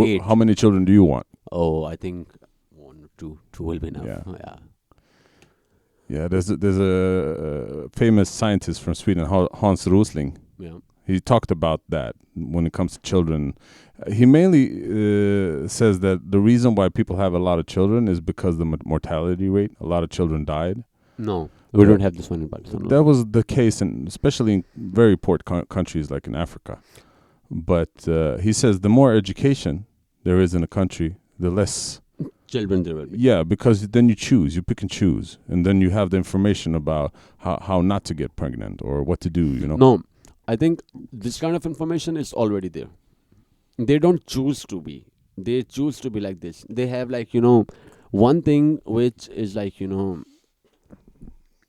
8. How many children do you want? Oh, I think 1 or 2. 2 will be enough. Yeah. Yeah. Yeah, there's a famous scientist from Sweden, Hans Rosling. Yeah. He talked about that when it comes to children. He mainly says that the reason why people have a lot of children is because the mortality rate. A lot of children died. No, we don't have this one in Pakistan. That was the case, especially in very poor countries like in Africa. But he says the more education there is in a country, the less children there will be. Yeah, because then you choose, you pick and choose, and then you have the information about how not to get pregnant or what to do. No, I think this kind of information is already there. They don't choose to be. They choose to be like this. They have one thing which is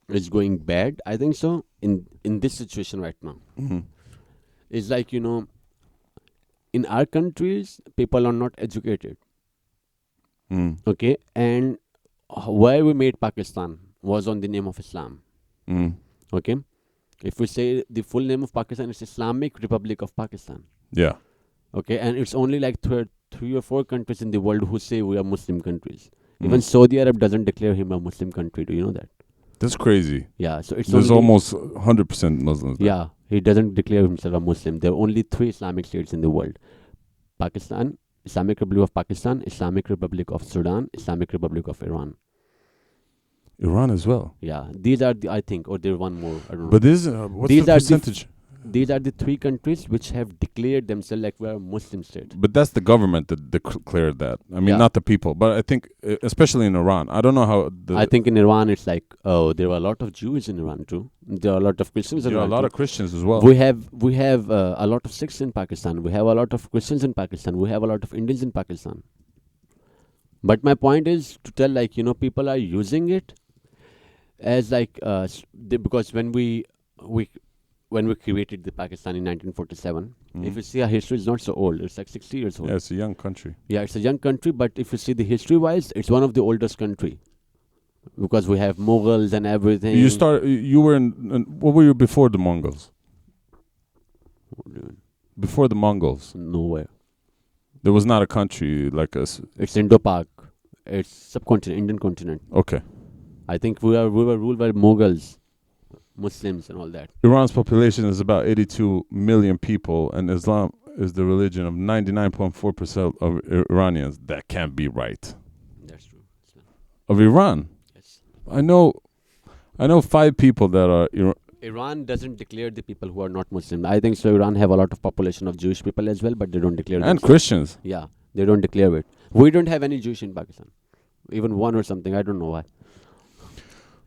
is going bad. I think so in this situation right now. Mm-hmm. It's in our countries people are not educated. Okay, and why we made Pakistan was on the name of Islam. Okay, if we say the full name of Pakistan is Islamic Republic of Pakistan. Yeah. Okay, and it's only like 3 or 4 countries in the world who say we are Muslim countries. Even Saudi Arab doesn't declare him a Muslim country. Do you know that? That's crazy. Yeah, so there's almost 100% Muslims there. Yeah, he doesn't declare himself a Muslim. There are only 3 Islamic states in the world: Pakistan, Islamic Republic of Pakistan, Islamic Republic of Sudan, Islamic Republic of Iran. Iran as well. Yeah, these are the, I think, or there's one more. I don't know. But what's the percentage? These are the 3 countries which have declared themselves like we're a Muslim state. But that's the government that declared that. I mean, not the people. But I think, especially in Iran, I don't know how. I think in Iran it's like, there are a lot of Jews in Iran too. There are a lot of Christians in Iran. There are a lot of Christians as well. We have a lot of Sikhs in Pakistan. We have a lot of Christians in Pakistan. We have a lot of Indians in Pakistan. But my point is to tell people are using it as because when we created the Pakistan in 1947, if you see our history is not so old. It's like 60 years old. Yeah, it's a young country. Yeah, it's a young country, but if you see the history-wise, it's one of the oldest country. Because we have Mughals and everything. You were what were you before the Mongols? Before the Mongols? Nowhere. There was not a country like us. It's Indo-Pak. It's subcontinent, Indian continent. Okay. I think we were ruled by Mughals, Muslims and all that. Iran's population is about 82 million people, and Islam is the religion of 99.4% of Iranians. That can't be right. That's true. Of Iran? Yes. I know 5 people that are Iran doesn't declare the people who are not Muslim. I think so. Iran have a lot of population of Jewish people as well, but they don't declare. And Christians. Yeah, they don't declare it. We don't have any Jewish in Pakistan, even one or something. I don't know why.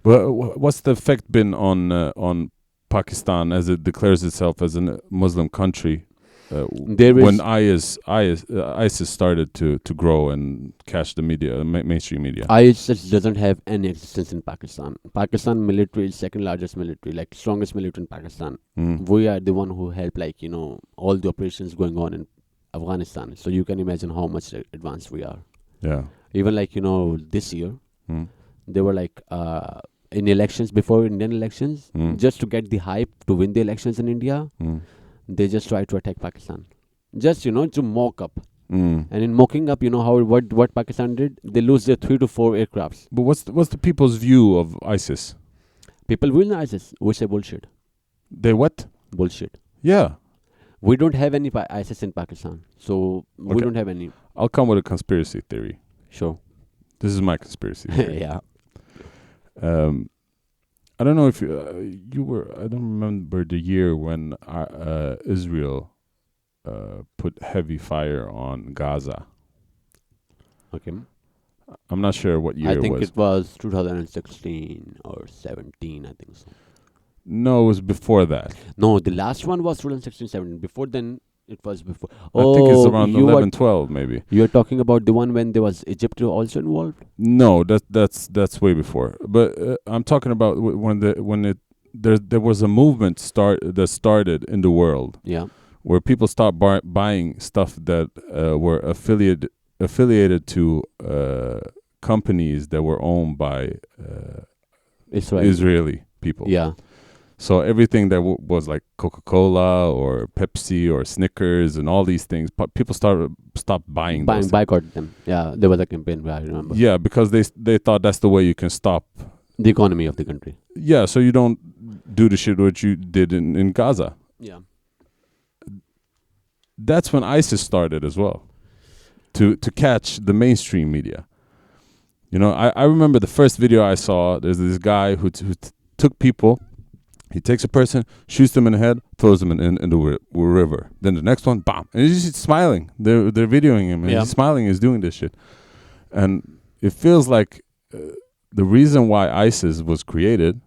But what's the effect been on Pakistan as it declares itself as a Muslim country? When ISIS started to grow and catch the media, mainstream media. ISIS doesn't have any existence in Pakistan. Pakistan military is second largest military, like strongest military in Pakistan. We are the one who help all the operations going on in Afghanistan. So you can imagine how much advanced we are. Yeah. Even this year, they were in elections, before Indian elections, just to get the hype to win the elections in India, they just try to attack Pakistan. Just, to mock up. And in mocking up, what Pakistan did? They lose their 3 to 4 aircrafts. But what's the people's view of ISIS? People will know ISIS. We say bullshit. They what? Bullshit. Yeah. We don't have any ISIS in Pakistan. So we don't have any. I'll come with a conspiracy theory. Sure. This is my conspiracy theory. Yeah. I don't know if you were. I don't remember the year when Israel put heavy fire on Gaza. Okay. I'm not sure what year it was. I think it was 2016 or 17. I think so. No, it was before that. No, the last one was 2016-17. Before then, it was before. I think it's around 11-12 maybe. You're talking about the one when there was Egypt also involved? No, that's way before. But I'm talking about when there was a movement that started in the world. Yeah. Where people stopped buying stuff that were affiliated to companies that were owned by Israeli people. Yeah. So everything that was like Coca-Cola or Pepsi or Snickers and all these things, people stopped buying those things. Boycott them. Yeah, there was a campaign where I remember. Yeah, because they thought that's the way you can stop the economy of the country. Yeah, so you don't do the shit what you did in Gaza. Yeah. That's when ISIS started as well, to catch the mainstream media. You know, I remember the first video I saw. There's this guy who took people. He takes a person, shoots them in the head, throws them in the river. Then the next one, bam, and he's just smiling. They're videoing him, and he's smiling. He's doing this shit, and it feels like the reason why ISIS was created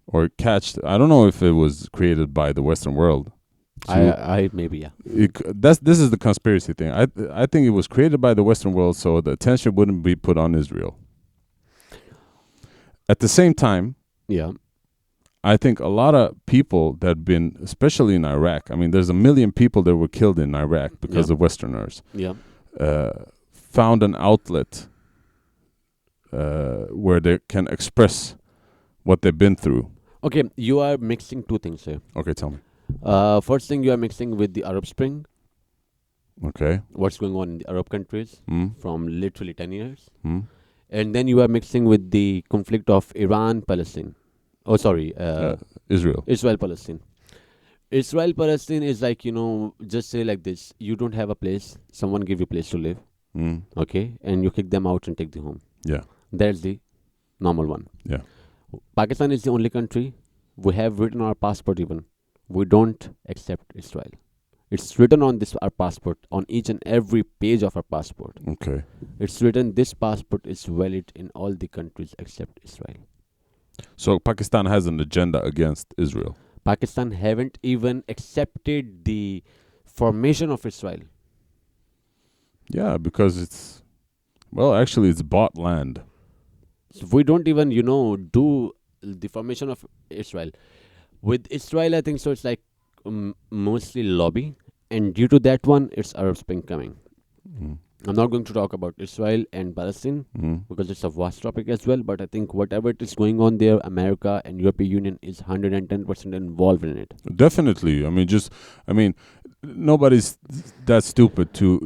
or catched. I don't know if it was created by the Western world. I maybe, yeah. This is the conspiracy thing. I think it was created by the Western world so the attention wouldn't be put on Israel. At the same time, yeah, I think a lot of people that have been, especially in Iraq, I mean, there's 1 million people that were killed in Iraq because of Westerners. Yeah, found an outlet where they can express what they've been through. Okay, you are mixing two things here. Okay, tell me. First thing, you are mixing with the Arab Spring. Okay. What's going on in the Arab countries from literally 10 years. And then you are mixing with the conflict of Iran-Palestine. Oh, sorry. Israel. Israel-Palestine. Israel-Palestine is like, just say like this. You don't have a place. Someone give you a place to live. Okay. And you kick them out and take the home. Yeah. That's the normal one. Yeah. Pakistan is the only country we have written on our passport even. We don't accept Israel. It's written on our passport, on each and every page of our passport. Okay. It's written this passport is valid in all the countries except Israel. So Pakistan has an agenda against Israel. Pakistan haven't even accepted the formation of Israel. Yeah, because it's bought land. So we don't even, do the formation of Israel. With Israel, I think so. It's like mostly lobby, and due to that one, it's Arab Spring coming. I'm not going to talk about Israel and Palestine because it's a vast topic as well. But I think whatever it is going on there, America and European Union is 110% involved in it. Definitely. Nobody's that stupid to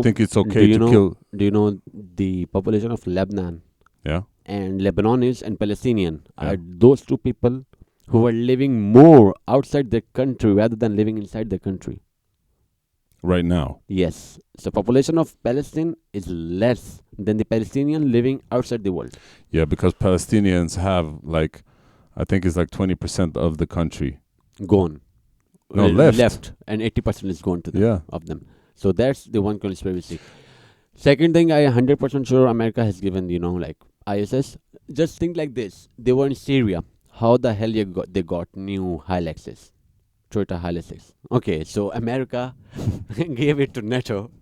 think it's okay to kill. Do you know the population of Lebanon? Yeah. And Lebanese and Palestinian are those two people who are living more outside their country rather than living inside their country. Right now. Yes. So population of Palestine is less than the Palestinian living outside the world. Yeah, because Palestinians have I think it's 20% of the country. Gone. No, left. Left. And 80% is gone to them. Yeah. Of them. So that's the one conspiracy. Second thing, I am 100% sure America has given, ISS. Just think like this. They were in Syria. How the hell they got new Hiluxes? Toyota Hiluxes. Okay, so America gave it to NATO.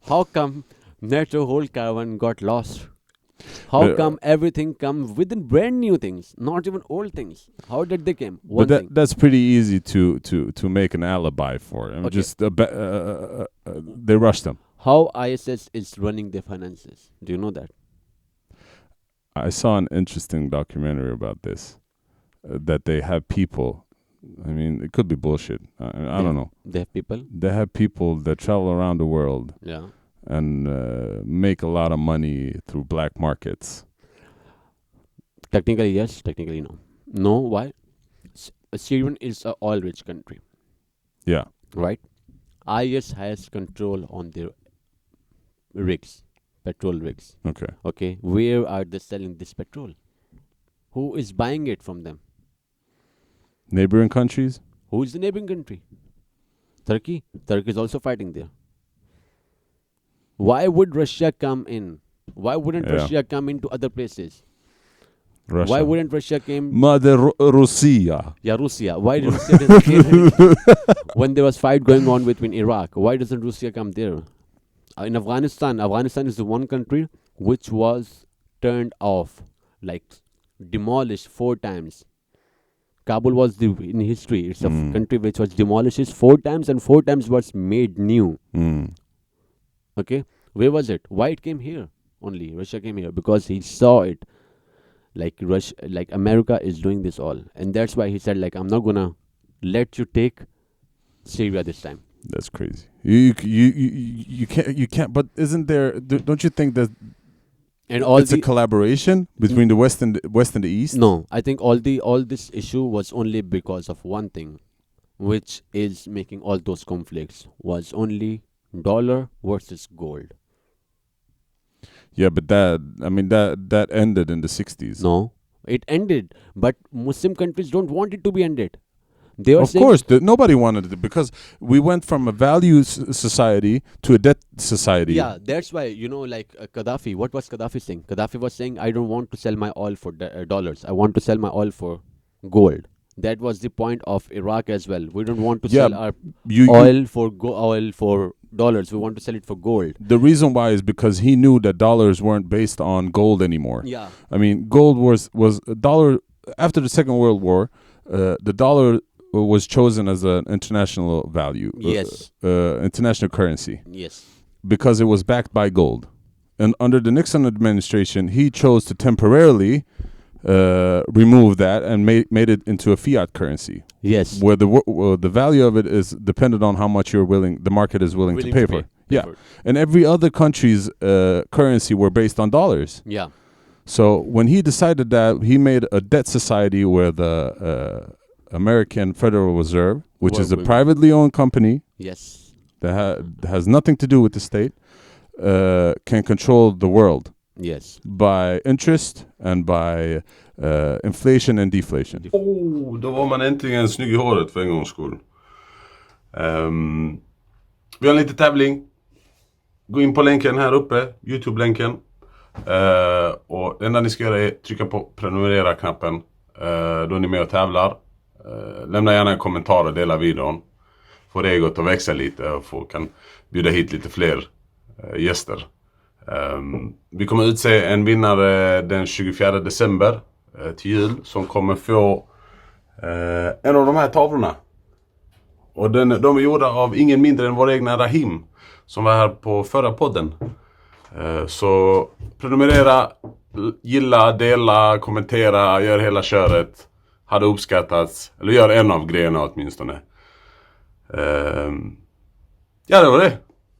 How come NATO whole caravan got lost? How come everything come within brand new things, not even old things? How did they come? That's pretty easy to make an alibi for. Just they rushed them. How ISS is running their finances? Do you know that? I saw an interesting documentary about this. That they have people. I mean, it could be bullshit. I don't know. They have people? They have people that travel around the world. Yeah. And make a lot of money through black markets. Technically, yes. Technically, no. No, why? Syria is an oil-rich country. Yeah. Right? IS has control on their rigs, petrol rigs. Okay. Where are they selling this petrol? Who is buying it from them? Neighboring countries? Who is the neighboring country? Turkey. Turkey is also fighting there. Why would Russia come in? Why wouldn't Russia come into other places? Russia. Why wouldn't Russia came? Mother Russia. Yeah, Russia. Why did Russia doesn't came when there was fight going on between Iraq? Why doesn't Russia come there? In Afghanistan is the one country which was turned off, demolished 4 times. Kabul was in history. It's a country which was demolished 4 times and 4 times was made new. Okay, where was it? Why it came here? Only Russia came here because he saw it. like America is doing this all, and that's why he said like I'm not gonna let you take Syria this time. That's crazy. You can't. But isn't there? Don't you think that And all it's a collaboration between the West and the East? No, I think all this issue was only because of one thing, which is making all those conflicts was only dollar versus gold. Yeah, but that ended in the 60s. No, it ended, but Muslim countries don't want it to be ended. They are Of saying, course, nobody wanted it because we went from a value society to a debt society. yeah, that's why like Gaddafi. What was Gaddafi saying? Gaddafi was saying, "I don't want to sell my oil for dollars. I want to sell my oil for gold." That was the point of Iraq as well. We don't want to sell our oil for oil for dollars. We want to sell it for gold. The reason why is because he knew that dollars weren't based on gold anymore. Yeah, I mean, gold was a dollar after the Second World War. The dollar was chosen as an international value. Yes. International currency. Yes. Because it was backed by gold. And under the Nixon administration, he chose to temporarily remove that and made it into a fiat currency. Yes. Where the value of it is dependent on how much the market is willing to pay for. Yeah. And every other country's currency were based on dollars. Yeah. So when he decided that, he made a debt society where the American Federal Reserve, which is a privately owned company, yes, that has nothing to do with the state, can control the world. Yes. By interest and by inflation and deflation. Då var man äntligen snygg i håret för en gångs skull. Vi har en liten tävling. Gå in på länken här uppe, YouTube-länken. Och det enda ni ska göra är trycka på prenumerera-knappen. Då är ni med och tävlar. Lämna gärna en kommentar och dela videon. Får egot att växa lite och kan bjuda hit lite fler gäster. Vi kommer utse en vinnare den 24 december till jul som kommer få en av de här tavlorna. Och de är gjorda av ingen mindre än vår egna Rahim som var här på förra podden. Så prenumerera, gilla, dela, kommentera, gör hela köret. Hade uppskattats, eller gör en av grejerna åtminstone. Ja, det var det.